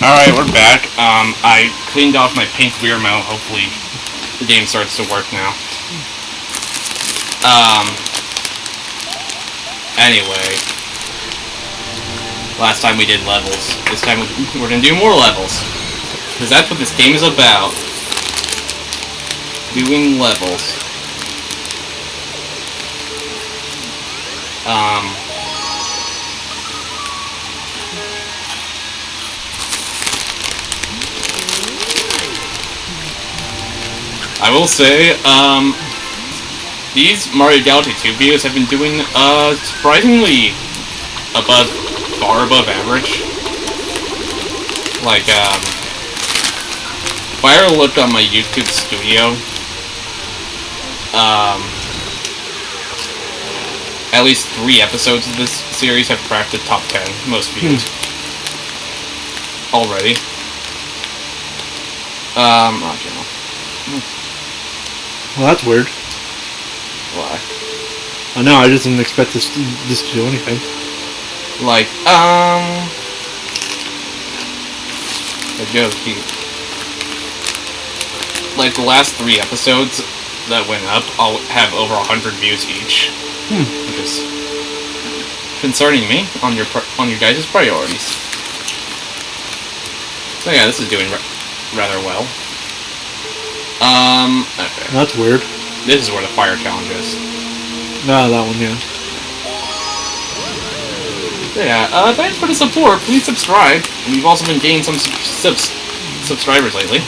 Alright, we're back. I cleaned off my pink Weirmo. Hopefully the game starts to work now. Anyway. Last time we did levels. This time we're gonna do more levels. Because that's what this game is about. Doing levels. I will say, these Mario Galaxy 2 videos have been doing, surprisingly far above average. Like, if I ever looked on my YouTube studio, at least 3 episodes of this series have cracked the top 10 most viewed. Already. Not general. Well, that's weird. Why? I know, I just didn't expect this to do anything. Like, like the last 3 episodes that went up, I'll have over 100 views each. Which is concerning me on your guys' priorities. So yeah, this is doing rather well. Okay. That's weird. This is where the fire challenge is. No, that one, yeah. Yeah, thanks for the support. Please subscribe. We've also been gaining some subscribers lately.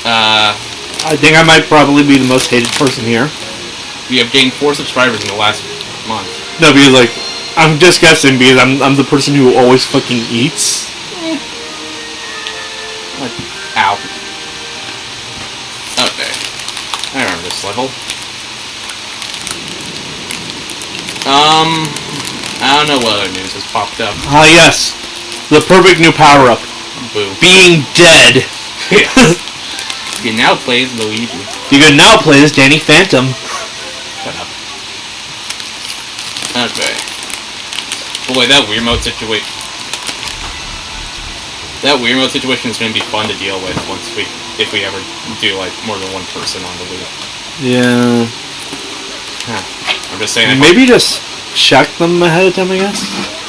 I think I might probably be the most hated person here. We have gained 4 subscribers in the last month. No, because, like, I'm just guessing because I'm the person who always fucking eats. Like, ow. Okay. I remember this level. I don't know what other news has popped up. Ah, yes. The perfect new power-up. Boo. Being dead. Yes. You can now play as Luigi. You can now play as Danny Phantom. Shut up. Okay. Boy, that Wiimote situation... That Wiimote situation is going to be fun to deal with if we ever do, like, more than one person on the Wii. Yeah. Huh. I'm just saying... Maybe just check them ahead of time, I guess?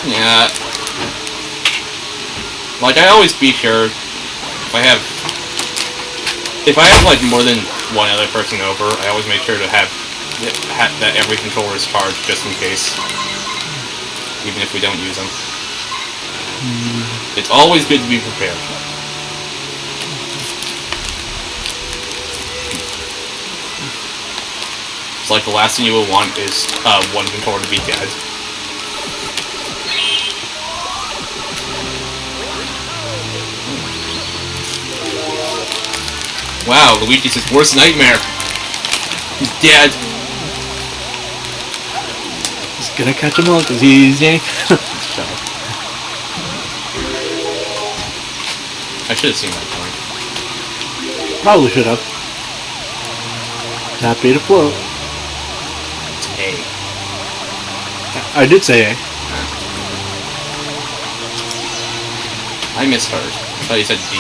Yeah. Like, I always be sure if I have, like, more than one other person over, I always make sure to have that every controller is charged, just in case. Even if we don't use them. It's always good to be prepared. It's like the last thing you will want is one controller to be dead. Wow, Luigi's his worst nightmare. He's dead. He's gonna catch him all because he's Danny. Shut up. I should have seen that coming. Probably should have. Happy to float. A. I did say A. I misheard. I thought you said D.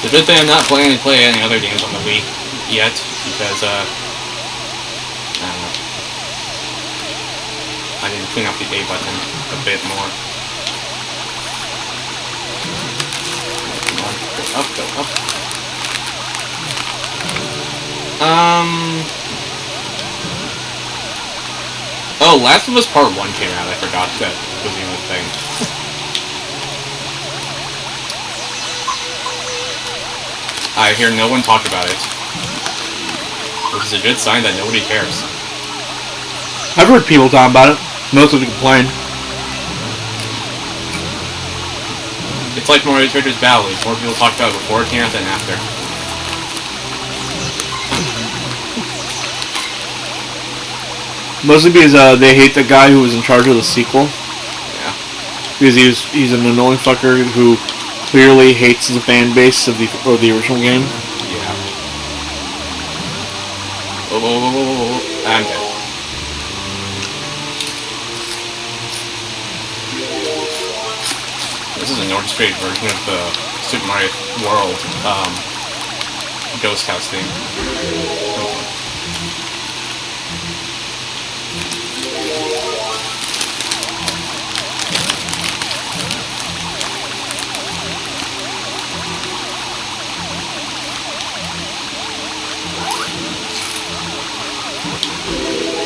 The good thing I'm not planning to play any other games on the Wii yet, because, I don't know. I didn't clean up the A button a bit more. Come on, go up, go up. Oh, Last of Us Part 1 came out, I forgot that was even a thing. I hear no one talk about it. Which is a good sign that nobody cares. I've heard people talk about it. Most of them complain. It's like Mario Trader's Battle. More people talk about it before it came out than after. Mostly because they hate the guy who was in charge of the sequel. Yeah. Because he's an annoying fucker who clearly hates the fan base of the original game. Yeah. Oh, I'm dead. This is an orchestrated version of the Super Mario World Ghost House theme.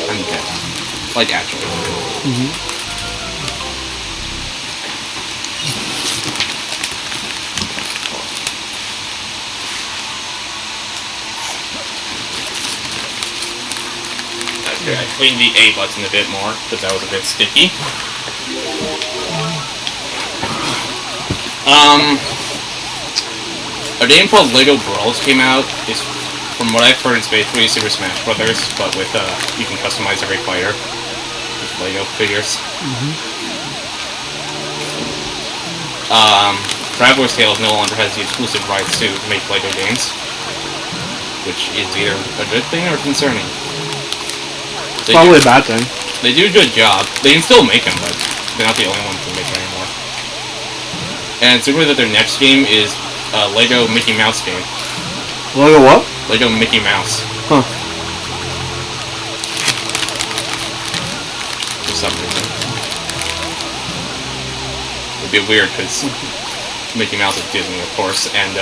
I'm dead. Like, actually. Mm-hmm. Okay, I cleaned the A button a bit more, because that was a bit sticky. A game called Lego Brawls came out. It's, from what I've heard, it's basically Super Smash Brothers, but with, you can customize every fighter with Lego figures. Traveler's Tales no longer has the exclusive rights to make Lego games, which is either a good thing or concerning. Probably a bad thing. They do a good job. They can still make them, but they're not the only ones who make them anymore. And it's rumored that their next game is a Lego Mickey Mouse game. Lego what? Lego Mickey Mouse. Huh. For some reason. It'd be weird, because Mickey Mouse is Disney, of course, and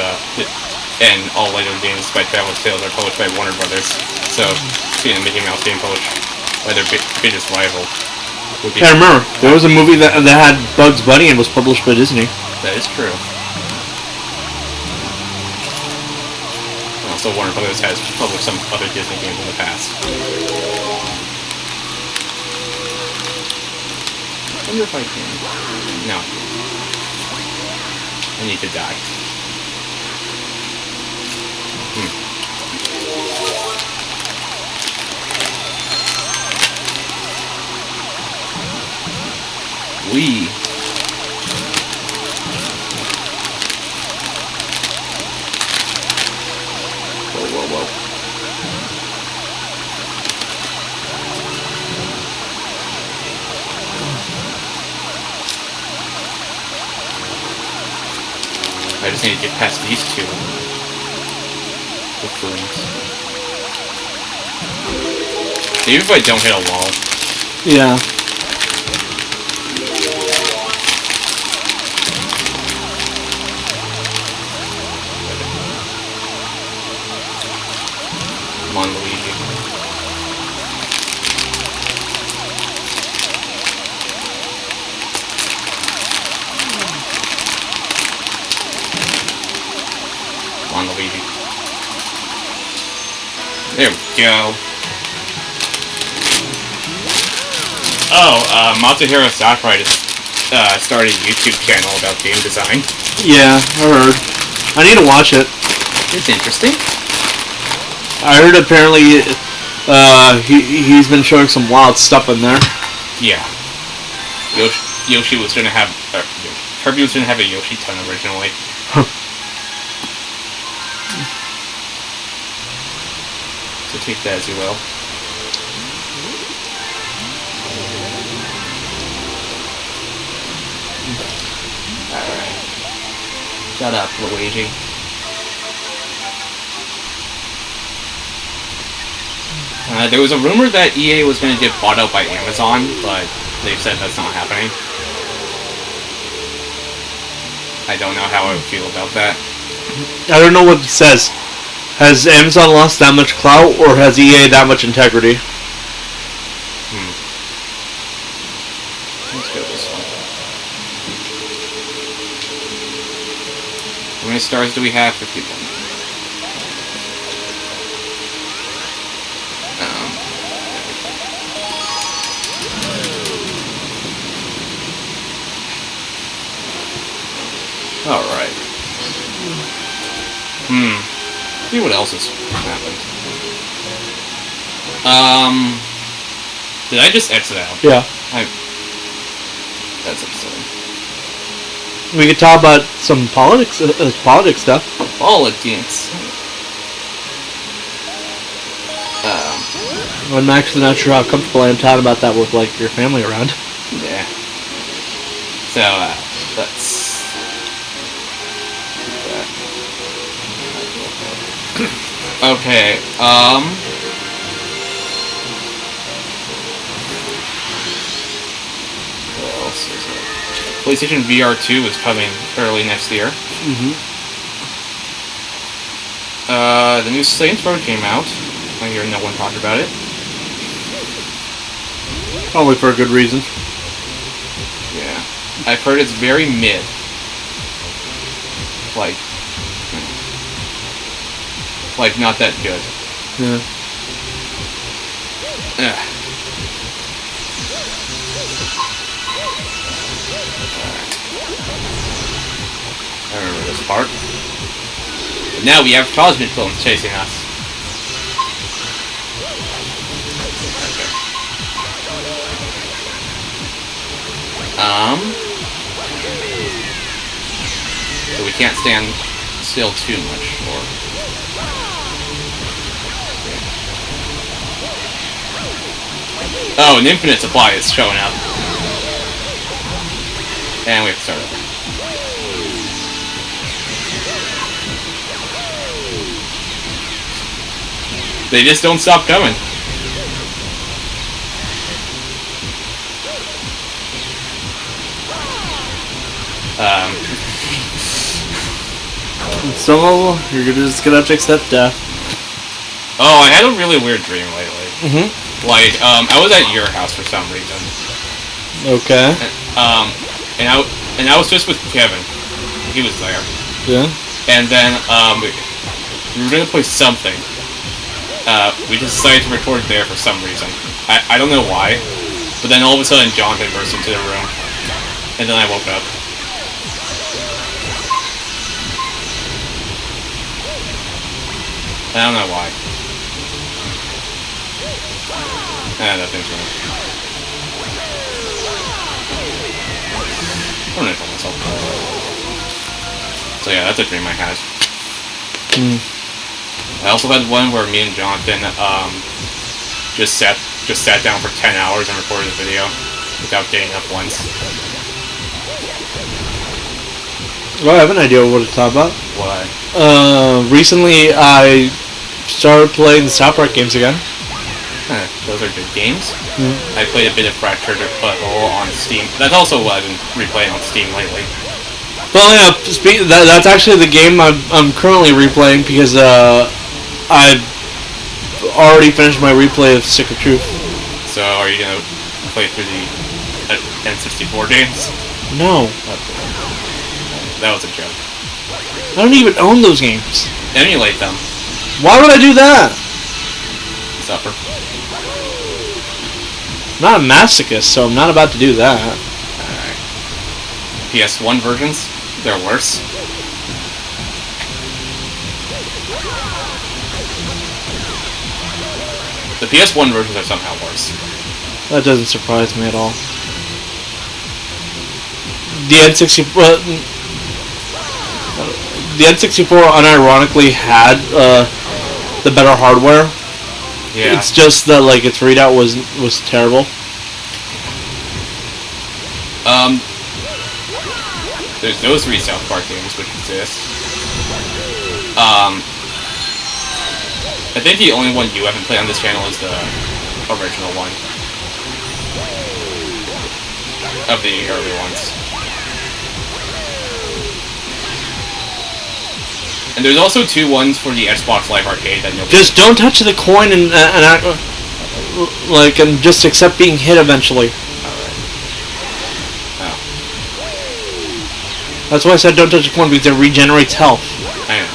all Lego games by Traveler's Tales are published by Warner Brothers. So, seeing a Mickey Mouse game published by their biggest rival would be... I remember, there was a movie that had Bugs Bunny and was published by Disney. That is true. Also, Warner Brothers has published some other Disney games in the past. I wonder if I can... No. I need to die. Wee. Whoa. I just need to get past these two buffoons. Maybe if I don't hit a wall. Yeah. Come on, Luigi. Come on, Luigi. There we go. Oh, Matsuhiro Sakurai just started a YouTube channel about game design. Yeah, I heard. I need to watch it. It's interesting. I heard apparently he's been showing some wild stuff in there. Yeah. Yoshi was gonna have... Kirby was gonna have a Yoshi ton originally. So take that as you will. Alright. Shut up, Luigi. There was a rumor that EA was going to get bought out by Amazon, but they've said that's not happening. I don't know how I would feel about that. I don't know what he says. Has Amazon lost that much clout, or has EA that much integrity? Let's go this way. How many stars do we have? 51. Alright. See what else has happened. Did I just exit out? Yeah. That's absurd. We could talk about some politics stuff. Politics. I'm actually not sure how comfortable I am talking about that with like your family around. Yeah. So let's. Okay. What else is it? PlayStation VR 2 is coming early next year. The new Saints Row came out. I hear no one talked about it. Probably for a good reason. Yeah. I've heard it's very mid. Like not that good. Yeah. Ugh. I remember this part. But now we have cosmic films chasing us. So we can't stand still too much, or... Oh, an infinite supply is showing up. And we have to start over. They just don't stop coming. So you're just gonna have to accept death. Oh, I had a really weird dream lately. Like, I was at your house for some reason. Okay. And I was just with Kevin. He was there. Yeah. And then we were gonna play something. We just decided to record there for some reason. I don't know why. But then all of a sudden Jonathan burst into the room. And then I woke up. I don't know why. Nothing's wrong. I'm gonna kill myself. So yeah, that's a dream I had. I also had one where me and Jonathan just sat down for 10 hours and recorded a video without getting up once. Well, I have an idea what to talk about. What? Recently I started playing the South Park games again. Those are good games. I played a bit of Fractured Butthole on Steam. That's also what I've been replaying on Steam lately. Well, yeah, that's actually the game I'm currently replaying because I've already finished my replay of Stick of Truth. So, are you gonna play through the N64 games? No. That was a joke. I don't even own those games. Emulate them. Why would I do that? Suffer. I'm not a masochist, so I'm not about to do that. Alright. PS1 versions? They're worse. The PS1 versions are somehow worse. That doesn't surprise me at all. The N64 unironically had the better hardware. Yeah. It's just that like its readout was terrible. There's those 3 South Park games which exist. I think the only one you haven't played on this channel is the original one. Of the early ones. And there's also 2 ones for the Xbox Live Arcade that nobody... Just don't touch the coin and just accept being hit eventually. Alright. Oh. That's why I said don't touch the coin, because it regenerates health. I know.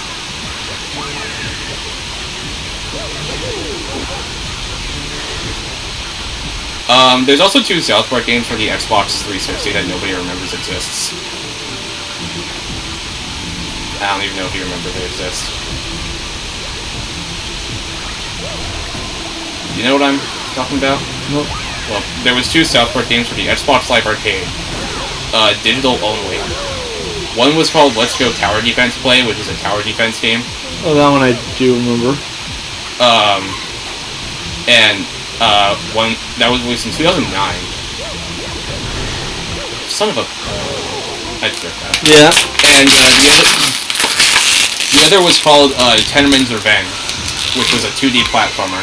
There's also 2 South Park games for the Xbox 360 that nobody remembers exists. I don't even know if you remember they exist. You know what I'm talking about? Nope. Well, there was 2 South Park games for the Xbox Live Arcade. Digital only. One was called Let's Go Tower Defense Play, which is a tower defense game. Oh, that one I do remember. And one that was released in 2009. Son of a... I forgot that. Yeah. And the other was called Tenman's Revenge, which was a 2D platformer.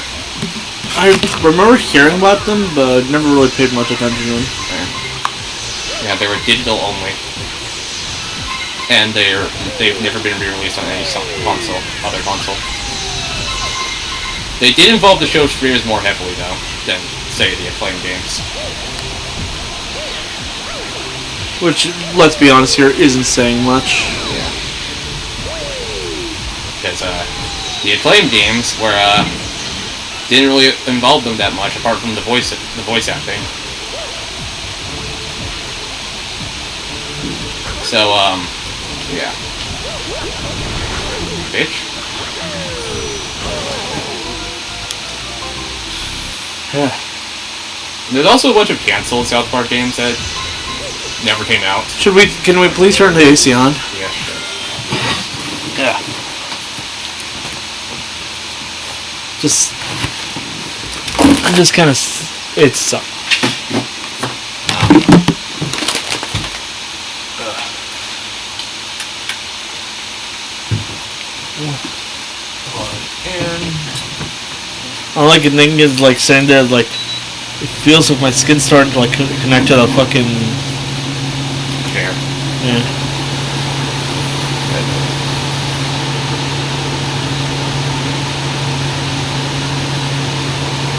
I remember hearing about them, but never really paid much attention to them. Yeah, they were digital only. And they've never been re-released on any console, other console. They did involve the show streamers more heavily, though, than, say, the Acclaim games. Which, let's be honest here, isn't saying much. Yeah. Because, the Acclaim games were, didn't really involve them that much, apart from the voice acting. So, yeah. Bitch. There's also a bunch of canceled South Park games that never came out. Can we please turn the AC on? Yeah, sure. Yeah. Just kind of, it sucks. All I can think is like saying that like it feels like my skin's starting to like connect to the fucking Chair. yeah.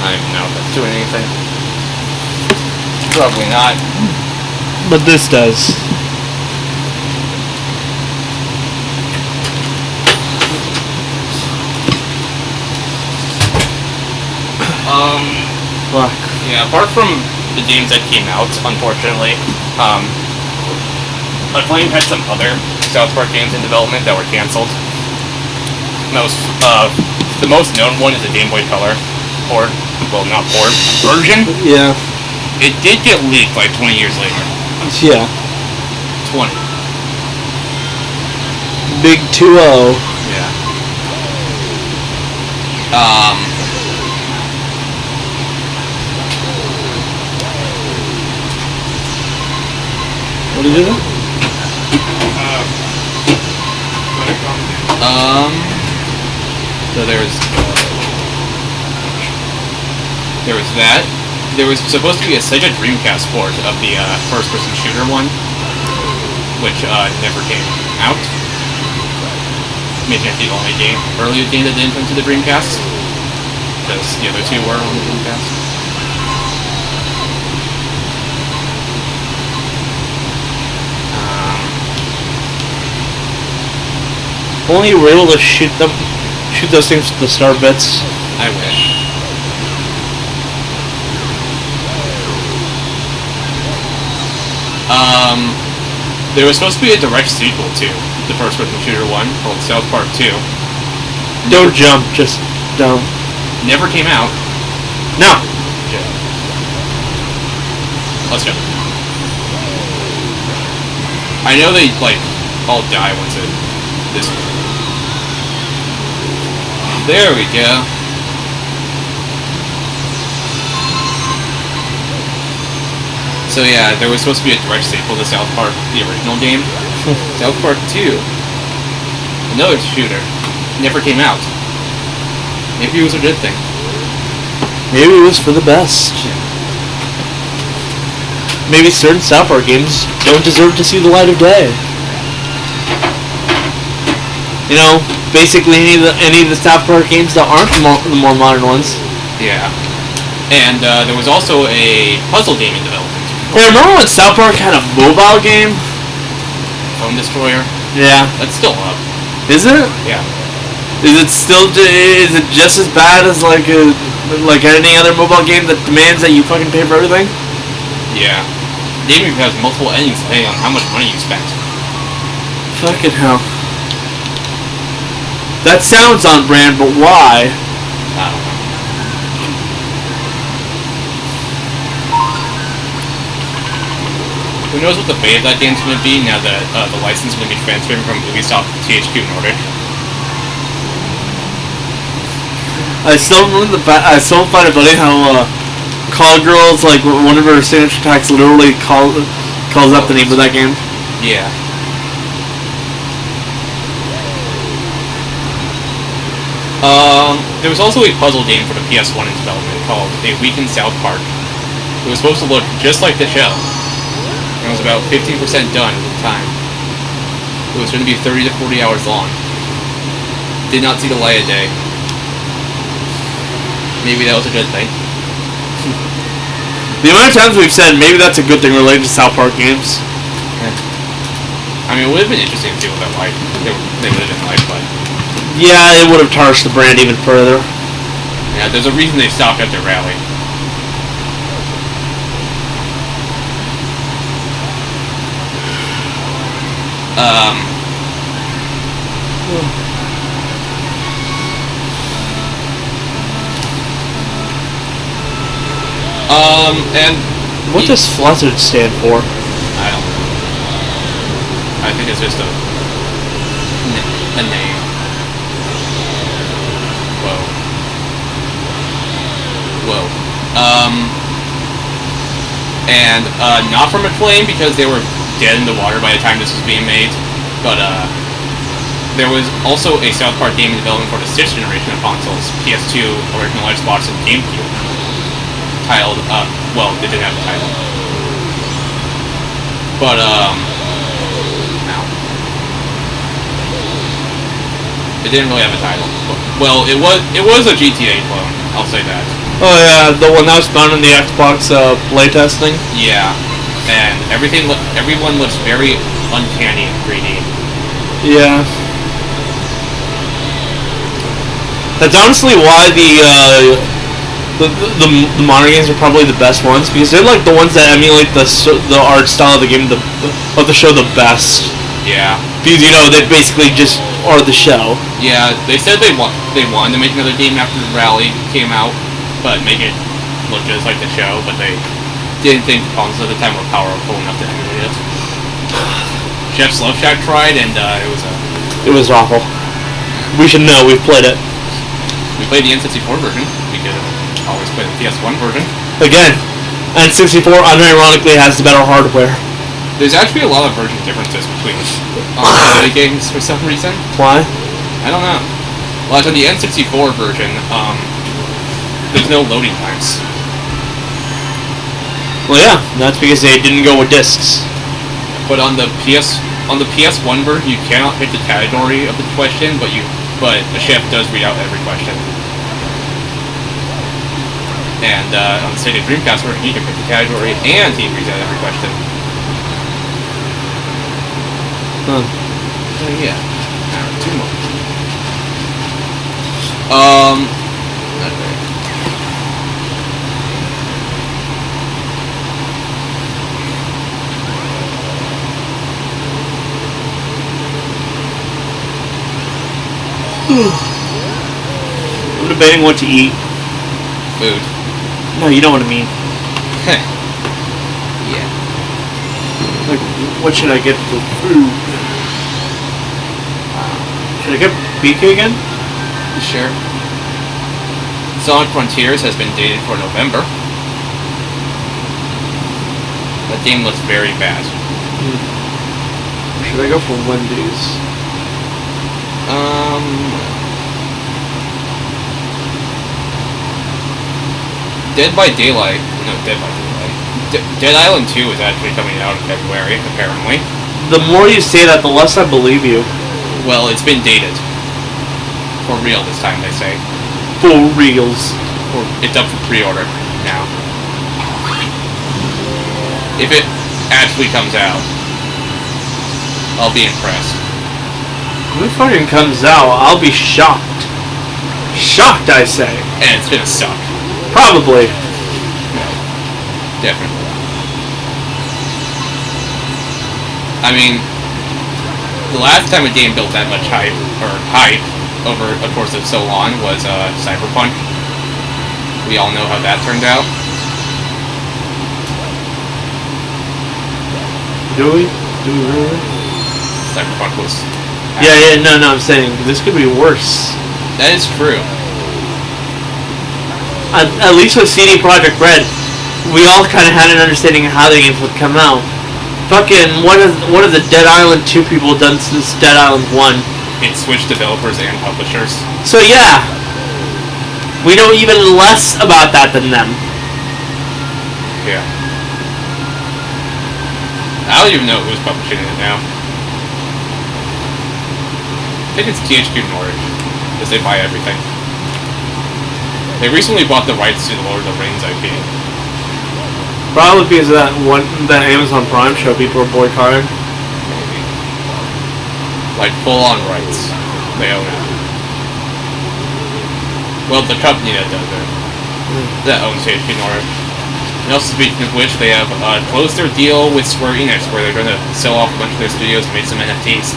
I don't even know if that's doing anything. Probably not. But this does. Fuck. Yeah, apart from the games that came out, unfortunately, Acclaim had some other South Park games in development that were canceled. The most known one is the Game Boy Color port. Well, not port. Version? Yeah. It did get leaked like 20 years later. Yeah. 20. Big 2-0. Yeah. What did you do? So there was that. There was supposed to be a Sega Dreamcast port of the first-person shooter one, which never came out. Making it the only early game that didn't come to the Dreamcast, because the other two were on the Dreamcast. Only you were able to shoot those things with the star bits. I wish. There was supposed to be a direct sequel to the first-person shooter one called South Park 2. Don't jump, just don't. Never came out. No. Yeah. Let's go. I know they all die once this. There we go. So yeah, there was supposed to be a direct sequel to South Park, the original game. South Park 2. Another shooter. Never came out. Maybe it was a good thing. Maybe it was for the best. Maybe certain South Park games don't deserve to see the light of day. You know, basically any of the South Park games that aren't the more modern ones. Yeah. And there was also a puzzle game in development. Hey, remember when South Park had a mobile game? Phone Destroyer? Yeah. That's still up. Is it? Yeah. Is it just as bad as like any other mobile game that demands that you fucking pay for everything? Yeah. It even has multiple endings depending on how much money you spent. Fucking hell. That sounds on brand, but why? I don't know. Who knows what the fate of that game's going to be now that the license is going to be transferred from Ubisoft to THQ Nordic. I still find it funny how Call Girls, like one of her signature attacks, literally calls up the name of that game. Yeah. There was also a puzzle game for the PS1 in development called A Week in South Park. It was supposed to look just like the show. It was about 15% done at the time. It was going to be 30 to 40 hours long. Did not see the light of day. Maybe that was a good thing. The amount of times we've said maybe that's a good thing related to South Park games. Yeah. I mean, it would have been interesting to see what that light they would have been like, but yeah, it would have tarnished the brand even further. yeah, there's a reason they stopped at their rally. And what does Fluzzard stand for? I don't know. I think it's just a name. Whoa. And not from Acclaim because they were dead in the water by the time this was being made, but there was also a South Park game in development for the 6th generation of consoles, PS2, original Xbox, and GameCube. Titled, well, it didn't have a title. But, no. It didn't really have a title. Well, it was a GTA clone, I'll say that. Oh yeah, the one that was found in the Xbox playtesting? Yeah. And everyone looks very uncanny and 3D. Yeah. That's honestly why the modern games are probably the best ones, because they're like the ones that emulate the art style of the game of the show the best. Yeah. Because they basically just are the show. Yeah, they said they wanted to make another game after the Rally came out, but make it look just like the show, but they didn't think the consoles at the time were powerful enough to emulate it. Jeff's Love Shack tried, and it was awful. We should know. We've played it. We played the N64 version. We could always play the PS1 version. Again, N64 unironically has the better hardware. There's actually a lot of version differences between the games for some reason. Why? I don't know. Well, on the N64 version, there's no loading times. Well, yeah, that's because they didn't go with discs. But on the PS1 version, you cannot pick the category of the question, but the chef does read out every question. And on the Sega Dreamcast version, you can pick the category and he reads out every question. Huh. Yeah. Too much. Okay. I'm debating what to eat. Food. No, you know what I mean. Yeah. Like, what should I get for food? Should I get BK again? Sure. Sonic Frontiers has been dated for November. That game looks very bad. Should I go for Wendy's? Dead by Daylight. Dead Island 2 is actually coming out in February, apparently. The more you say that, the less I believe you. Well, it's been dated. For real this time, they say. For reals. It's up for pre-order now. If it actually comes out, I'll be impressed. When it fucking comes out, I'll be shocked. Shocked, I say. And it's gonna suck. Probably. No. Definitely. I mean, the last time a game built that much hype over a course of so long was Cyberpunk. We all know how that turned out. Do we? Do we really? Cyberpunk was... Yeah, no, I'm saying, this could be worse. That is true. At least with CD Projekt Red, we all kind of had an understanding of how the games would come out. Fucking, what have the Dead Island 2 people done since Dead Island 1? It switched developers and publishers. So yeah, we know even less about that than them. Yeah. I don't even know who's publishing it now. I think it's THQ Nordic, because they buy everything. They recently bought the rights to the Lord of the Rings IP. Probably because of that Amazon Prime show people are boycotting. Maybe. Like full-on rights. They own it. Well, the company that does it. That owns THQ Nordic. And also, speaking of which, they have closed their deal with Square Enix, where they're going to sell off a bunch of their studios and make some NFTs.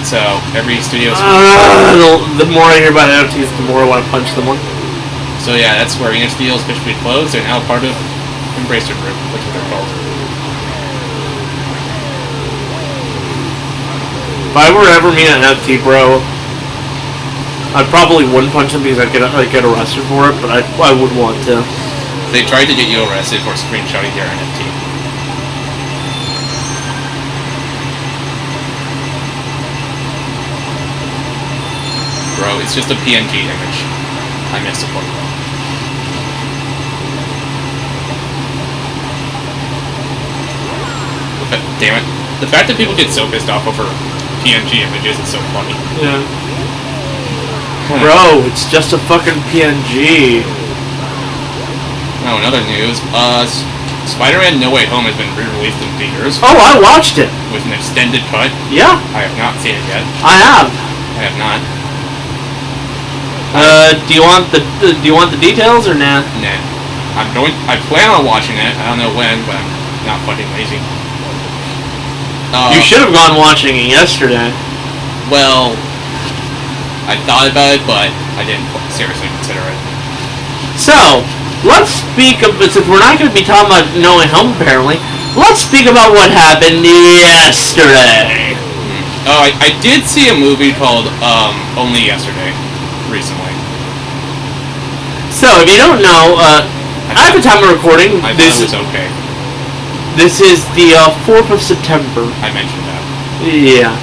So, every studio's... the more I hear about NFTs, the more I want to punch someone. So yeah, that's Square Enix deal is officially closed. They're now part of Embracer Group, that's what they're called. If I were ever meet an NFT bro, I probably wouldn't punch him because I'd get arrested for it, but I would want to. They tried to get you arrested for screenshotting their NFT. Bro, it's just a PNG image. I missed it for you. Damn it. The fact that people get so pissed off over PNG images is so funny. Yeah. Bro, it's just a fucking PNG. Oh, in other news, Spider-Man No Way Home has been re-released in theaters. Oh, I watched it! With an extended cut. Yeah. I have not seen it yet. I have. I have not. Do you want the details or nah? Nah. I plan on watching it. I don't know when, but I'm not fucking lazy. You should have gone watching it yesterday. Well, I thought about it, but I didn't seriously consider it. So, let's speak of, since we're not going to be talking about No Way Home apparently, let's speak about what happened yesterday. Oh, I did see a movie called Only Yesterday recently. So, if you don't know, at the time of recording, I thought it was okay. This is the 4th of September. I mentioned that. Yeah.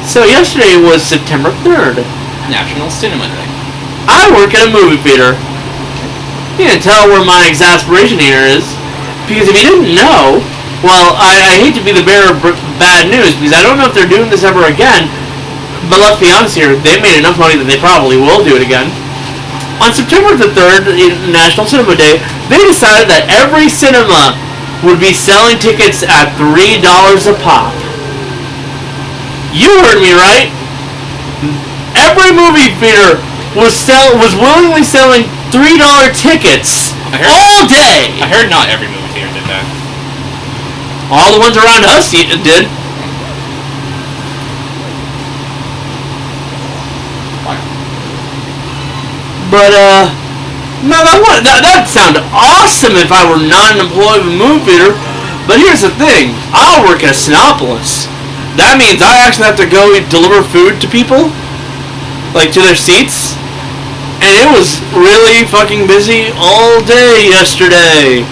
So yesterday was September 3rd. National Cinema Day. I work at a movie theater. You can tell where my exasperation here is. Because if you didn't know, well, I hate to be the bearer of bad news, because I don't know if they're doing this ever again, but let's be honest here, they made enough money that they probably will do it again. On September the 3rd, National Cinema Day, they decided that every cinema would be selling tickets at $3 a pop. You heard me right. Every movie theater was willingly selling $3 tickets all day. I heard not every movie theater did that. All the ones around us did. But no, that sounded awesome if I were not an employee of a movie theater. But here's the thing, I work at Sinopolis. That means I actually have to go deliver food to people, like to their seats. And it was really fucking busy all day yesterday,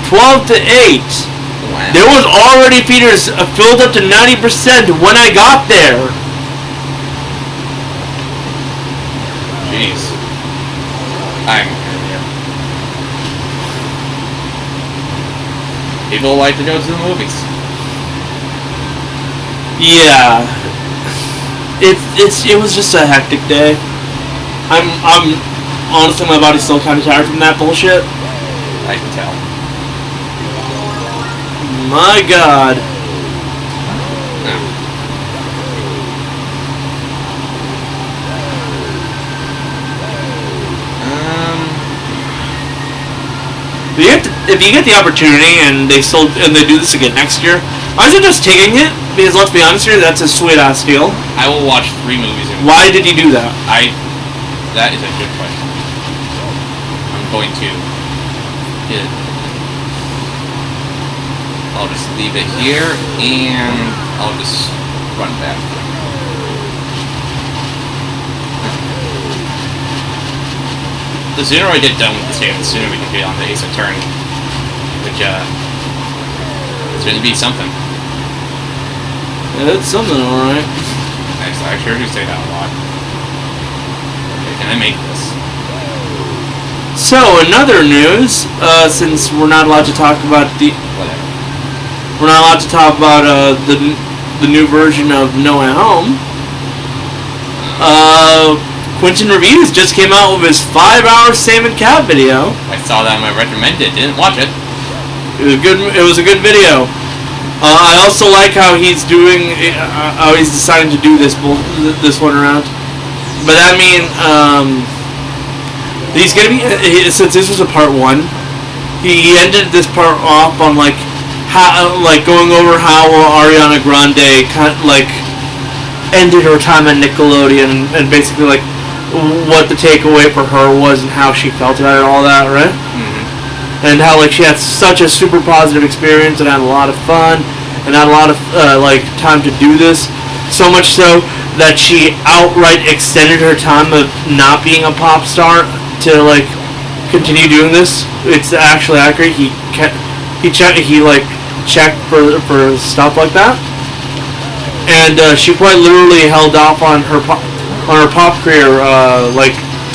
12 to 8. Wow. There was already theaters filled up to 90% when I got there. Jeez. I'm People like to go to the movies. Yeah. It was just a hectic day. I'm honestly, my body's still kind of tired from that bullshit. I can tell. My God. If you get the opportunity and they do this again next year, I suggest taking it, because let's be honest here, that's a sweet ass deal. I will watch 3 movies in Why did you do that? That is a good question. I'm going to I'll just leave it here, and I'll just run back. The sooner I get done with this game, the sooner we can get on the Ace Attorney. Which, it's going to be something. Yeah, it's something, alright. Nice, I sure do say that a lot. Okay, can I make this? So, in other news, since we're not allowed to talk about Whatever. we're not allowed to talk about the new version of No Way Home. Quentin Reviews just came out with his 5-hour Sam and Cat video. I saw that and I recommended it. Didn't watch it. It was good. It was a good video. I also like how he's doing. How he's deciding to do this one around. But I mean, he's gonna be since this was a part 1. He ended this part off on like going over how Ariana Grande ended her time at Nickelodeon and basically like what the takeaway for her was and how she felt about it, all that, right? Mm-hmm. And how like she had such a super positive experience and had a lot of fun and had a lot of time to do this, so much so that she outright extended her time of not being a pop star to like continue doing this. It's actually accurate. He checked for stuff like that, and she quite literally held off on her pop career,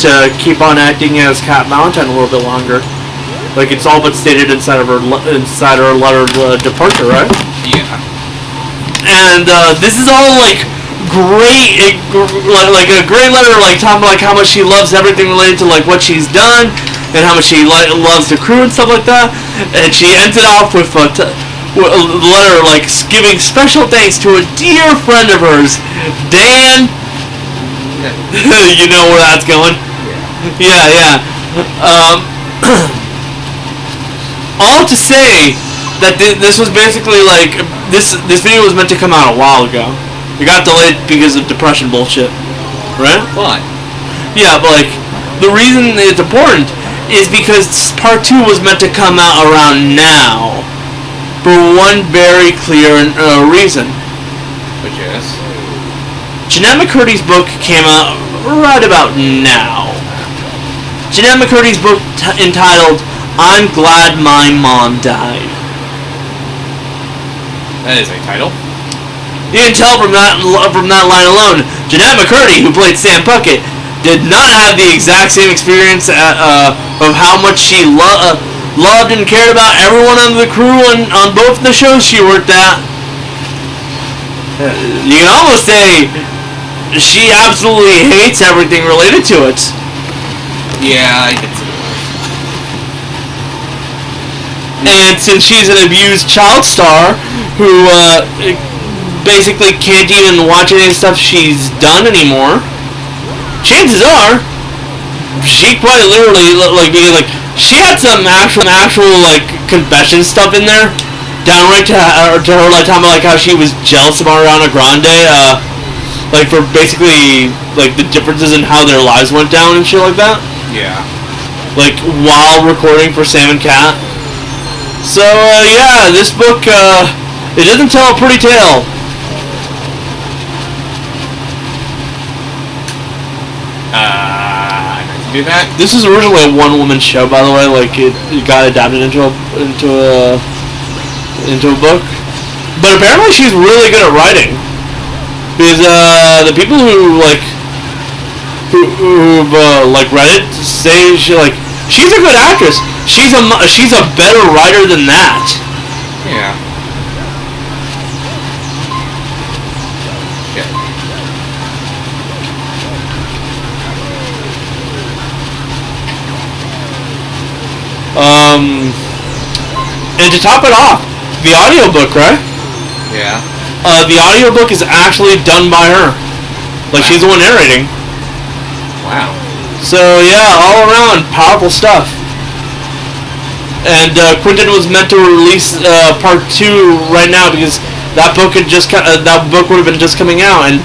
to keep on acting as Cat Valentine a little bit longer. Like it's all but stated inside her letter of departure, right? Yeah. And this is all like great, like a great letter, like talking about like how much she loves everything related to like what she's done and how much she loves the crew and stuff like that. And she ends it off with a letter like giving special thanks to a dear friend of hers, Dan. You know where that's going. Yeah. All to say that this was basically like this video was meant to come out a while ago. It got delayed because of depression bullshit, right? Why? Yeah, but like the reason it's important is because part 2 was meant to come out around now for one very clear reason. Which is? Jeanette McCurdy's book came out right about now. Jeanette McCurdy's book entitled I'm Glad My Mom Died. That is a title. You can tell from that line alone, Jeanette McCurdy, who played Sam Puckett, did not have the exact same experience of how much she loved and cared about everyone on the crew on both the shows she worked at. You can almost say she absolutely hates everything related to it. Yeah, I can see that. And since she's an abused child star who basically can't even watch any stuff she's done anymore, chances are she quite literally she had some actual like confession stuff in there, downright to her like talking about like how she was jealous of Ariana Grande, like for basically like the differences in how their lives went down and shit like that. Yeah. Like while recording for Sam and Cat. So yeah, this book it doesn't tell a pretty tale. I meant to do that. This was originally a one-woman show, by the way. Like it got adapted into a book. But apparently she's really good at writing. Because the people who've read it say she's a good actress. She's a better writer than that. Yeah. And to top it off, the audiobook, right? Yeah. The audiobook is actually done by her. Like, she's the one narrating. Wow. So, yeah, all around, powerful stuff. And Quentin was meant to release part 2 right now because that book would have been just coming out, and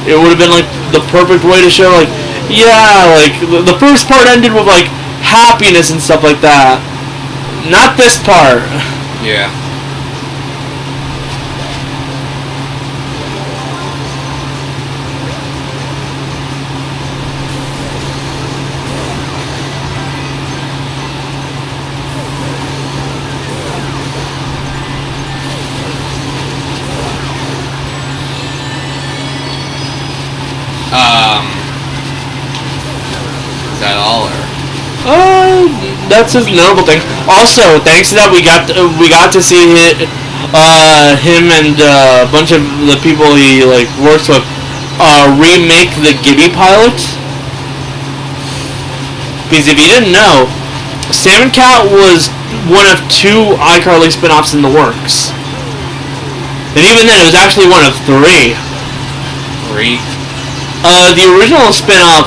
it would have been like the perfect way to show like, yeah, like the first part ended with like happiness and stuff like that. Not this part. Yeah. Is that all, or? That's a notable thing. Also, thanks to that, we got to see him and a bunch of the people he like works with remake the Gibby pilot. Because if you didn't know, Sam and Cat was one of 2 iCarly spin-offs in the works. And even then, it was actually one of 3. 3? The original spin-off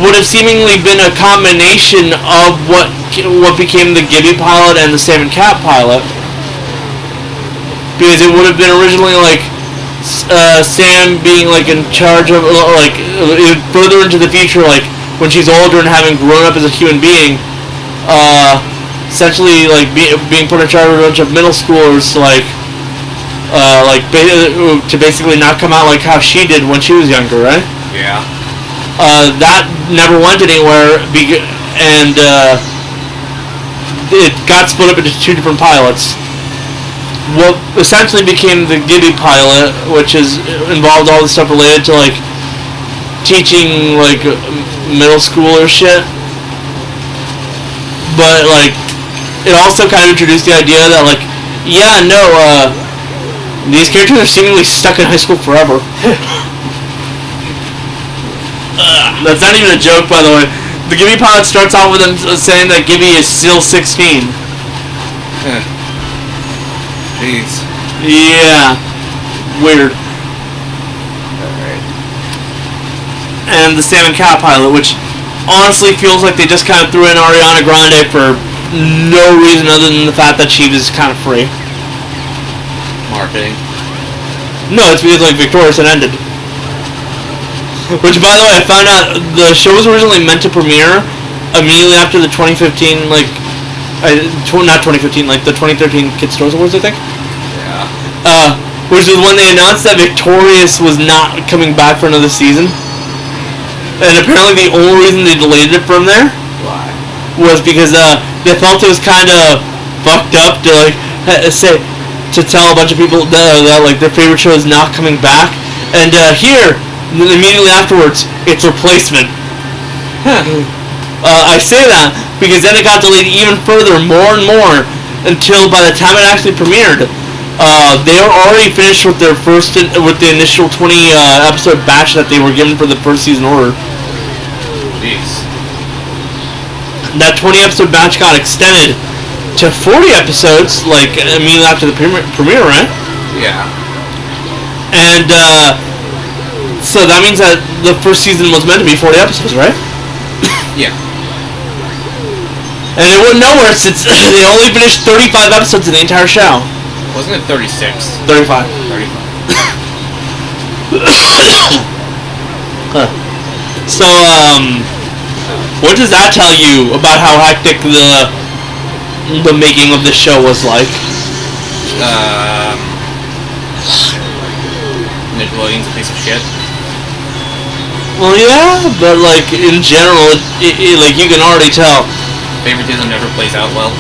would have seemingly been a combination of what became the Gibby pilot and the Sam and Cat pilot. Because it would have been originally like Sam being like in charge of like further into the future, like when she's older and having grown up as a human being, essentially like being put in charge of a bunch of middle schoolers to to basically not come out like how she did when she was younger, right? Yeah. That never went anywhere, and it got split up into 2 different pilots. What essentially became the Gibby pilot, which involved all the stuff related to like teaching like middle schooler shit, but like it also kind of introduced the idea that like these characters are seemingly stuck in high school forever. That's not even a joke, by the way. The Gibby pilot starts off with them saying that Gibby is still 16. Jeez. Yeah. Weird. Alright. And the Sam and Cat pilot, which honestly feels like they just kind of threw in Ariana Grande for no reason other than the fact that she was kind of free. Marketing. No, it's because like Victorious had ended. Which, by the way, I found out the show was originally meant to premiere immediately after the 2015, not 2015, like the 2013 Kids Stores Awards, I think. Yeah. Which is when they announced that Victorious was not coming back for another season. And apparently the only reason they delayed it from there was because they felt it was kind of fucked up to to tell a bunch of people that like their favorite show is not coming back, and here immediately afterwards it's replacement. I say that because then it got delayed even further, more and more, until by the time it actually premiered, they were already finished with their with the initial 20 episode batch that they were given for the first season order. Jeez. That 20 episode batch got extended to 40 episodes, like immediately after the premiere, right? Yeah. And so that means that the first season was meant to be 40 episodes, right? Yeah. And it went nowhere since they only finished 35 episodes in the entire show. Wasn't it 36? 35. 35. So, what does that tell you about how hectic the making of the show was like? Nickelodeon's a piece of shit. Well, yeah, but like in general, like you can already tell. Favoritism never plays out well.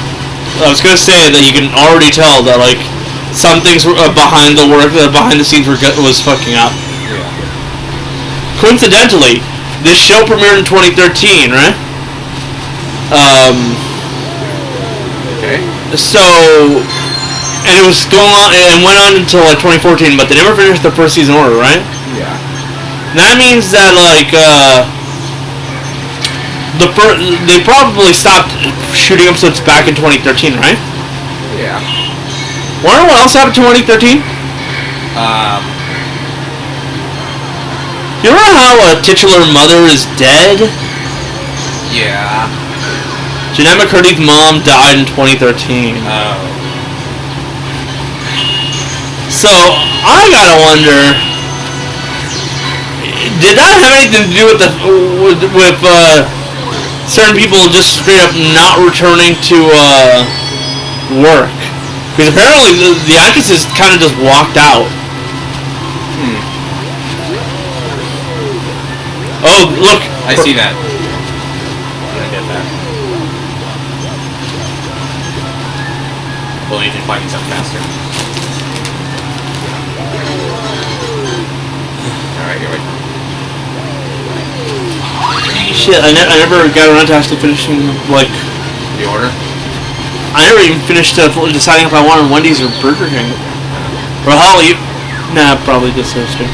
I was gonna say that you can already tell that like some things behind the scenes was fucking up. Yeah. Coincidentally, this show premiered in 2013, right? Okay. So, and it was going on and went on until like 2014, but they never finished the first season order, right? Yeah. That means that like they probably stopped shooting episodes back in 2013, right? Yeah. Wonder what else happened in 2013? You remember how a titular mother is dead? Yeah. Jeanette McCurdy's mom died in 2013. Oh. So I gotta wonder, did that have anything to do with certain people just straight up not returning to work? Because apparently the actresses kind of just walked out. Oh, look! I see that. I get that. Well, you can find these up faster. Alright, you're right. Shit, I never got around to actually finishing, like... The order? I never even finished deciding if I wanted Wendy's or Burger King. Or hell, nah, probably just those two.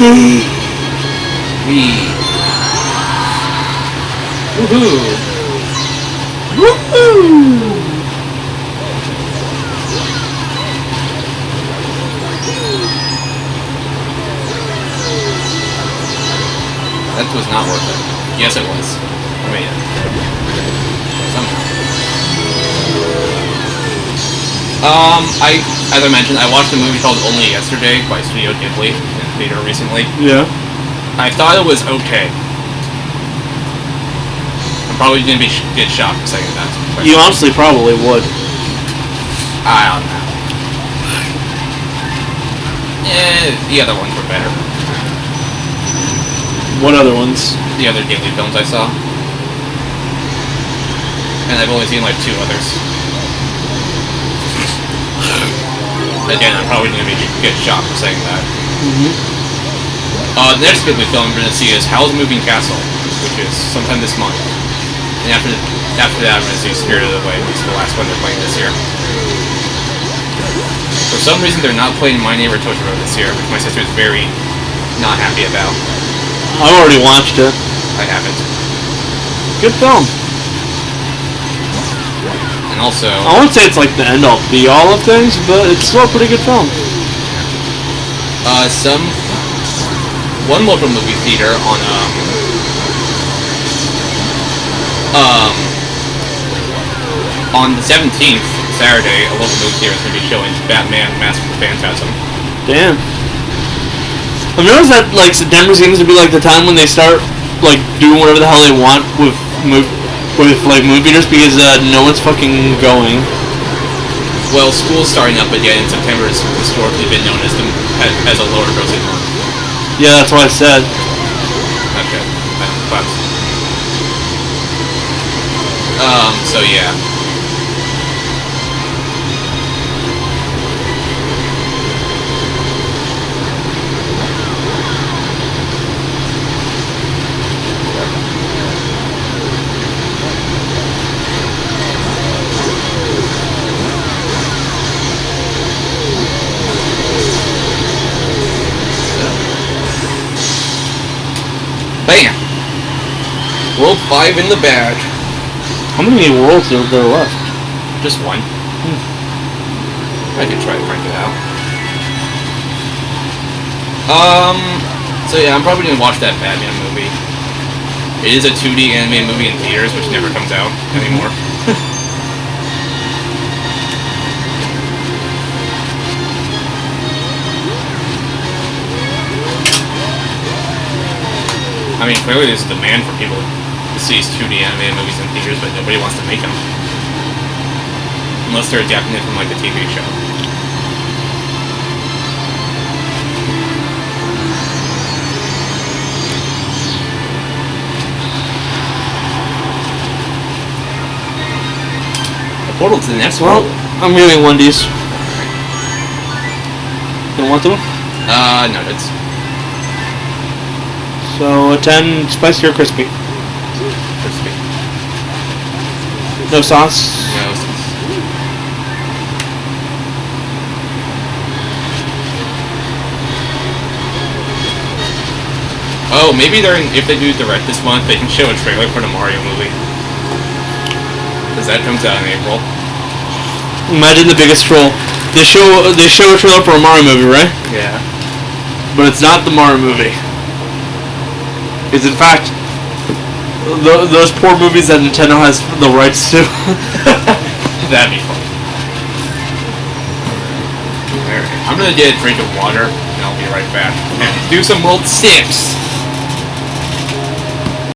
Woohoo! Woohoo! That was not worth it. Yes, it was. I made it. Somehow. As I mentioned, I watched a movie called Only Yesterday by Studio Ghibli in the theater recently. Yeah. I thought it was okay. I'm probably gonna get shocked for saying that. You honestly probably would. I don't know. The other ones were better. What other ones? The other Ghibli films I saw. And I've only seen like 2 others. Again, I'm probably going to get shocked for saying that. The next Ghibli film we're going to see is Howl's Moving Castle, which is sometime this month. And after that, I'm going to see Spirited Away, which is the last one they're playing this year. For some reason, they're not playing My Neighbor Totoro this year, which my sister is very not happy about. I already watched it. I haven't. Good film. And also... I won't say it's like the end-all be-all of things, but it's still a pretty good film. One local movie theater on the 17th, Saturday, a local movie theater is going to be showing Batman Mask of the Phantasm. Damn. I've noticed that, like, September seems to be, like, the time when they start, like, doing whatever the hell they want with movie theaters because no one's fucking going. Well, school's starting up again, and September has historically been known as a lower grossing month. Yeah, that's what I said. Okay. But, so yeah. Bam! World 5 in the bag. How many worlds are there left? Just one. I could try to find it out. So yeah, I'm probably gonna watch that Batman movie. It is a 2D animated movie in theaters, which never comes out anymore. I mean, clearly there's a demand for people to see 2D animated movies in theaters, but nobody wants to make them. Unless they're adapting it from, like, a TV show. The portal to the next Well, world. I'm getting Wendy's. You don't want to? Nuggets. So, a 10 spicy or crispy? Crispy. No sauce? No sauce. Oh, maybe if they do direct this month, they can show a trailer for the Mario movie. Because that comes out in April. Imagine the biggest troll. They show a trailer for a Mario movie, right? Yeah. But it's not the Mario movie. It's in fact those poor movies that Nintendo has the rights to. That'd be fun. Alright, I'm gonna get a drink of water, and I'll be right back. And do some World 6!